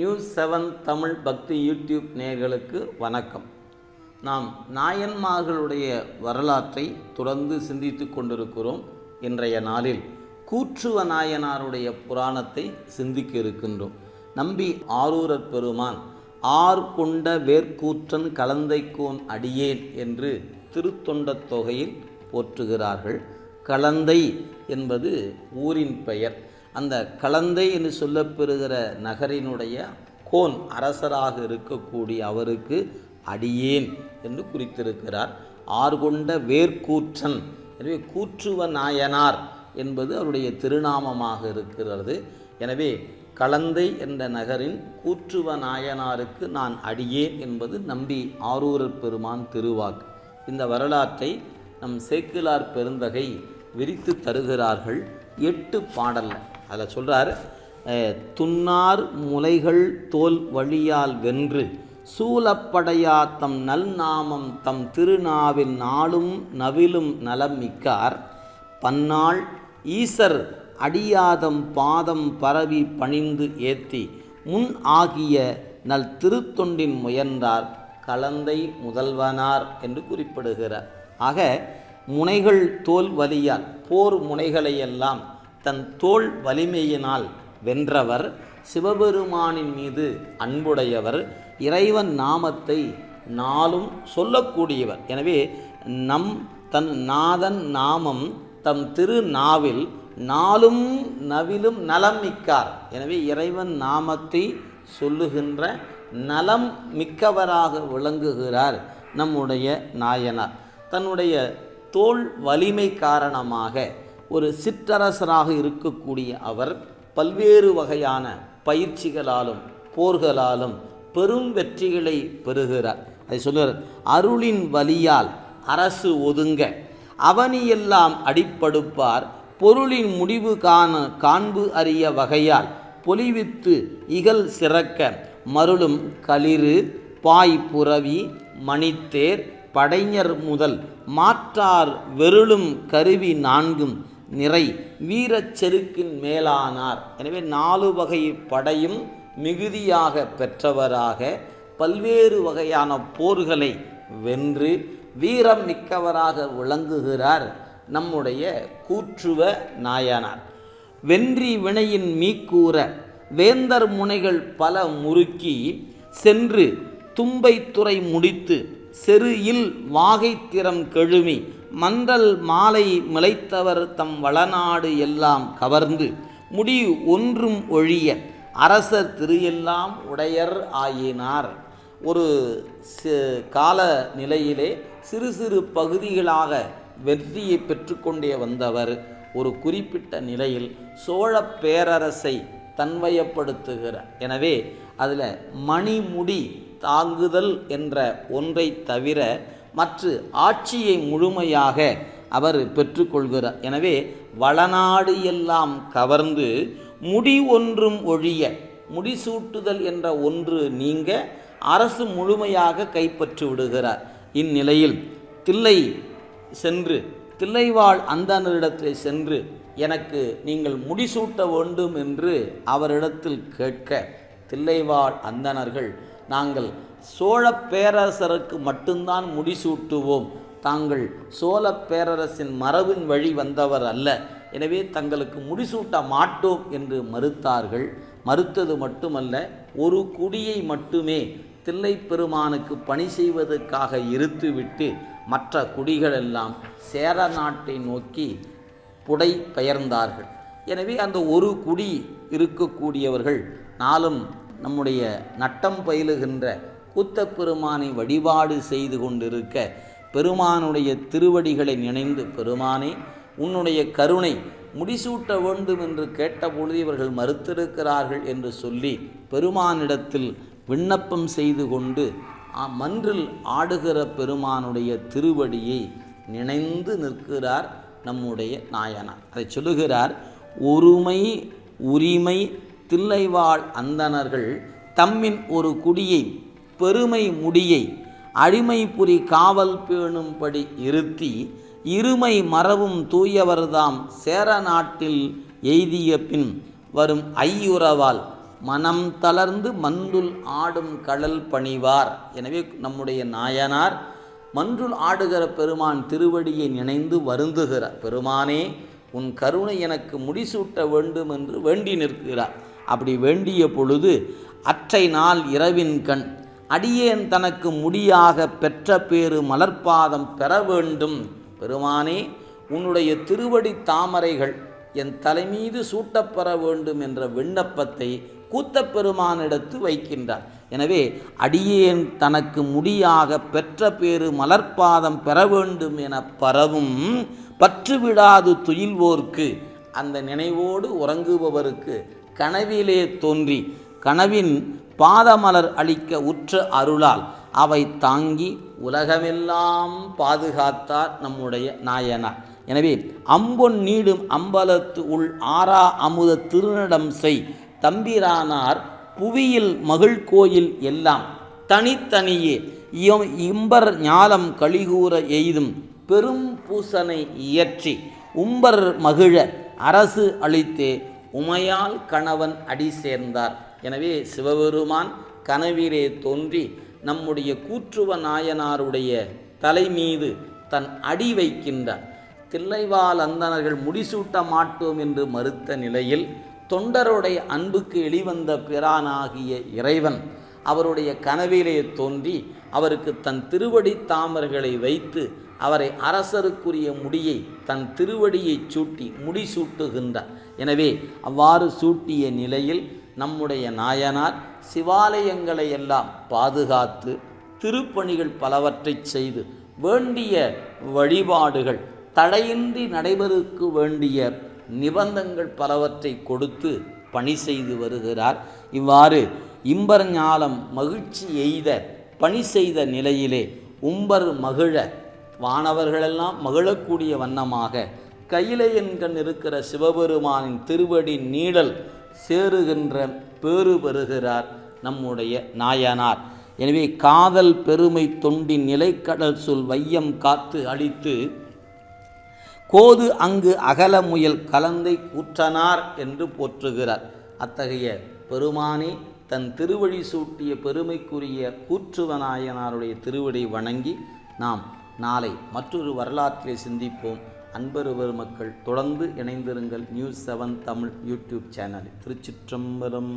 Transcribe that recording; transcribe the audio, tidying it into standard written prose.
நியூஸ்7 தமிழ் பக்தி யூடியூப் நேயர்களுக்கு வணக்கம். நாம் நாயன்மார்களுடைய வரலாற்றை தொடர்ந்து சிந்தித்து கொண்டிருக்கிறோம். இன்றைய நாளில் கூற்றுவ நாயனாருடைய புராணத்தை சிந்திக்க இருக்கின்றோம். நம்பி ஆரூரர் பெருமான் ஆர் கொண்ட வேர்க்கூற்றன் கலந்தைக்கோன் அடியேன் என்று திருத்தொண்ட தொகையில் போற்றுகிறார்கள். கலந்தை என்பது ஊரின் பெயர். அந்த கலந்தை என்று சொல்லப்பெறுகிற நகரினுடைய கோன் அரசராக இருக்கக்கூடிய அவருக்கு அடியேன் என்று குறித்திருக்கிறார். ஆர்கொண்ட வேர்க்கூற்றன், எனவே கூற்றுவ நாயனார் என்பது அவருடைய திருநாமமாக இருக்கிறது. எனவே கலந்தை என்ற நகரின் கூற்றுவ நாயனாருக்கு நான் அடியேன் என்பது நம்பி ஆரூரர் பெருமான் திருவாக்கு. இந்த வரலாற்றை நம் சேக்கிழார் பெருந்தகை விரித்து தருகிறார்கள் 8 பாடலில். அதில் சொல்கிறார், துன்னார் முலைகள் தோல் வழியால் வென்று சூலப்படையா தம் நல் நாமம் தம் திருநாவில் நாளும் நவிலும் நலம் மிக்கார் பன்னாள் ஈசர் அடியாதம் பாதம் பரவி பணிந்து ஏத்தி முன் ஆகிய நல் திருத்தொண்டின் முயன்றார் கலந்தை முதல்வனார் என்று குறிப்பிடுகிறார். ஆக முனைகள் தோல் வலியால், போர் முனைகளையெல்லாம் தன் தோல் வலிமையினால் வென்றவர், சிவபெருமானின் மீது அன்புடையவர், இறைவன் நாமத்தை நாளும் சொல்லக்கூடியவர். எனவே தன் நாதன் நாமம் தம் திருநாவில் நாளும் நவிலும் நலம் மிக்கார். எனவே இறைவன் நாமத்தை சொல்லுகின்ற நலம் மிக்கவராக விளங்குகிறார் நம்முடைய நாயனார். தன்னுடைய தோல் வலிமை காரணமாக ஒரு சிற்றரசராக இருக்கக்கூடிய அவர் பல்வேறு வகையான பயிற்சிகளாலும் போர்களாலும் பெரும் வெற்றிகளை பெறுகிறார். அதை சொல்கிறார், அருளின் வலியால் அரசு ஒதுங்க அவனியெல்லாம் அடிப்படுப்பார் பொருளின் முடிவு காண்பு அறிய வகையால் பொலிவித்து இகழ் சிறக்க மருளும் களிறு பாய் புரவி மணித்தேர் படைஞர் முதல் மாற்றார் வெருளும் கருவி 4 நிறை வீரச் செருக்கின் மேலானார். எனவே 4 வகை படையும் மிகுதியாக பெற்றவராக பல்வேறு வகையான போர்களை வென்று வீரம் மிக்கவராக விளங்குகிறார் நம்முடைய கூற்றுவ நாயனார். வென்றி வினையின் மீக்கூற வேந்தர் முனைகள் பல முறுக்கி சென்று தும்பைத்துறை முடித்து செருயில் வாகைத்திறம் கெழுமி மன்றல் மாலை மிளைத்தவர் தம் வளநாடு எல்லாம் கவர்ந்து முடி ஒன்றும் ஒழிய அரசர் திரு எல்லாம் உடையர் ஆயினார். ஒரு கால நிலையிலே சிறு சிறு பகுதிகளாக வெற்றியை பெற்றுக்கொண்டே வந்தவர் ஒரு குறிப்பிட்ட நிலையில் சோழ பேரரசை தன்வயப்படுத்துகிறார். எனவே அதில் மணிமுடி தாங்குதல் என்ற ஒன்றை தவிர மற்ற ஆட்சியை முழுமையாக அவர் பெற்றுக்கொள்கிறார். எனவே வளநாடு எல்லாம் கவர்ந்து முடி ஒன்றும் ஒழிய, முடிசூட்டுதல் என்ற ஒன்று நீங்க அரசு முழுமையாக கைப்பற்றி விடுகிறார். இந்நிலையில் தில்லைவாழ் அந்தணரிடத்தில் சென்று எனக்கு நீங்கள் முடிசூட்ட வேண்டும் என்று அவரிடத்தில் கேட்க தில்லைவாழ் அந்தணர்கள், நாங்கள் சோழ பேரரசருக்கு மட்டும்தான் முடிசூட்டுவோம், தாங்கள் சோழ பேரரசின் மரபின் வழி வந்தவர் அல்ல, எனவே தங்களுக்கு முடிசூட்ட மாட்டோம் என்று மறுத்தார்கள். மறுத்தது மட்டுமல்ல, ஒரு குடியை மட்டுமே தில்லை பெருமானுக்கு பணி செய்வதற்காக இருத்துவிட்டு மற்ற குடிகளெல்லாம் சேர நாட்டை நோக்கி புடை பெயர்ந்தார்கள். எனவே அந்த ஒரு குடி இருக்கக்கூடியவர்கள் நாளும் நம்முடைய நட்டம் பயிலுகின்ற கூத்த பெருமானை வழிபாடு செய்து கொண்டிருக்க பெருமானுடைய திருவடிகளை நினைந்து, பெருமானே உன்னுடைய கருணை முடிசூட்ட வேண்டும் என்று கேட்டபொழுது இவர்கள் மறுத்திருக்கிறார்கள் என்று சொல்லி பெருமானிடத்தில் விண்ணப்பம் செய்து கொண்டு மன்றில் ஆடுகிற பெருமானுடைய திருவடியை நினைந்து நிற்கிறார் நம்முடைய நாயனார். அதை சொல்லுகிறார், ஒருமை உரிமை தில்லைவாழ் அந்தணர்கள் தம்மின் ஒரு குடியை பெருமை முடியை அடிமை புரி காவல் பேணும்படி இருத்தி இருமை மரவும் தூயவர்தாம் சேர நாட்டில் எய்திய பின் வரும் ஐயுறவால் மனம் தளர்ந்து மந்துள் ஆடும் கடல் பணிவார். எனவே நம்முடைய நாயனார் மன்றுள் ஆடுகிற பெருமான் திருவடியை நினைந்து வருந்துகிறார். பெருமானே, உன் கருணை எனக்கு முடிசூட்ட வேண்டும் என்று வேண்டி நிற்கிறார். அப்படி வேண்டிய பொழுது அற்றை நாள் இரவின் கண் அடியேன் தனக்கு முடியாக பெற்ற பேறு மலர்பாதம் பெற வேண்டும். பெருமானே, உன்னுடைய திருவடி தாமரைகள் என் தலைமீது சூட்டப்பெற வேண்டும் என்ற விண்ணப்பத்தை கூத்தப் பெருமானிடத்து வைக்கின்றார். எனவே அடியேன் தனக்கு முடியாக பெற்ற பேறு மலர்பாதம் பெற வேண்டும் என பரவும் பற்று விடாது துயில்வோர்க்கு, அந்த நினைவோடு உறங்குபவருக்கு கனவிலே தோன்றி கனவின் பாதமலர் அளிக்க உற்ற அருளால் அவை தாங்கி உலகமெல்லாம் பாதுகாத்தார் நம்முடைய நாயனார். எனவே அம்பொன் நீடும் அம்பலத்து உள் ஆரா அமுத திருநடம் செய் தம்பிரானார் புவியில் மகிழ்கோயில் எல்லாம் தனித்தனியே இம்பர் ஞாலம் கலிகூற எய்தும் பெரும் பூசனை இயற்றி உம்பர் மகிழ அரசு அளித்தே உமையால் கணவன் அடி சேர்ந்தார். எனவே சிவபெருமான் கனவிலே தோன்றி நம்முடைய கூற்றுவ நாயனாருடைய தலை மீது தன் அடி வைக்கின்றார். தில்லைவாழ் அந்தணர்கள் முடிசூட்ட மாட்டோம் என்று மறுத்த நிலையில் தொண்டருடைய அன்புக்கு எளிவந்த பிரானாகிய இறைவன் அவருடைய கனவிலே தோன்றி அவருக்கு தன் திருவடி தாமர்களை வைத்து அவரை அரசருக்குரிய முடியை தன் திருவடியை சூட்டி முடிசூட்டுகின்றார். எனவே அவ்வாறு சூட்டிய நிலையில் நம்முடைய நாயனார் சிவாலயங்களை எல்லாம் பாதுகாத்து திருப்பணிகள் பலவற்றை செய்து வேண்டிய வழிபாடுகள் தடையின்றி நடைபெறுக்கு வேண்டிய நிபந்தங்கள் பலவற்றை கொடுத்து பணி செய்து வருகிறார். இவ்வாறு இம்பர் ஞாலம் மகிழ்ச்சி எய்த பணி செய்த நிலையிலே உம்பர் மகிழ வானவர்களெல்லாம் மகிழக்கூடிய வண்ணமாக கையிலையன்கண் இருக்கிற சிவபெருமானின் திருவடி நீழல் சேருகின்ற பேறு பெறுகிறார் நம்முடைய நாயனார். எனவே காதல் பெருமை தொண்டின் நிலைக்கடல் சொல் வையம் காத்து அளித்து கோது அங்கு அகல முயல் கலந்தை கூற்றனார் என்று போற்றுகிறார். அத்தகைய பெருமானே தன் திருவடி சூட்டிய பெருமைக்குரிய கூற்றுவநாயனாருடைய திருவடி வணங்கி நாம் நாளை மற்றொரு வரலாற்றிலே சிந்திப்போம். அன்பரு பெருமக்கள் தொடர்ந்து இணைந்திருங்கள். News 7 Tamil YouTube channel. திருச்சிற்றம்பலம்.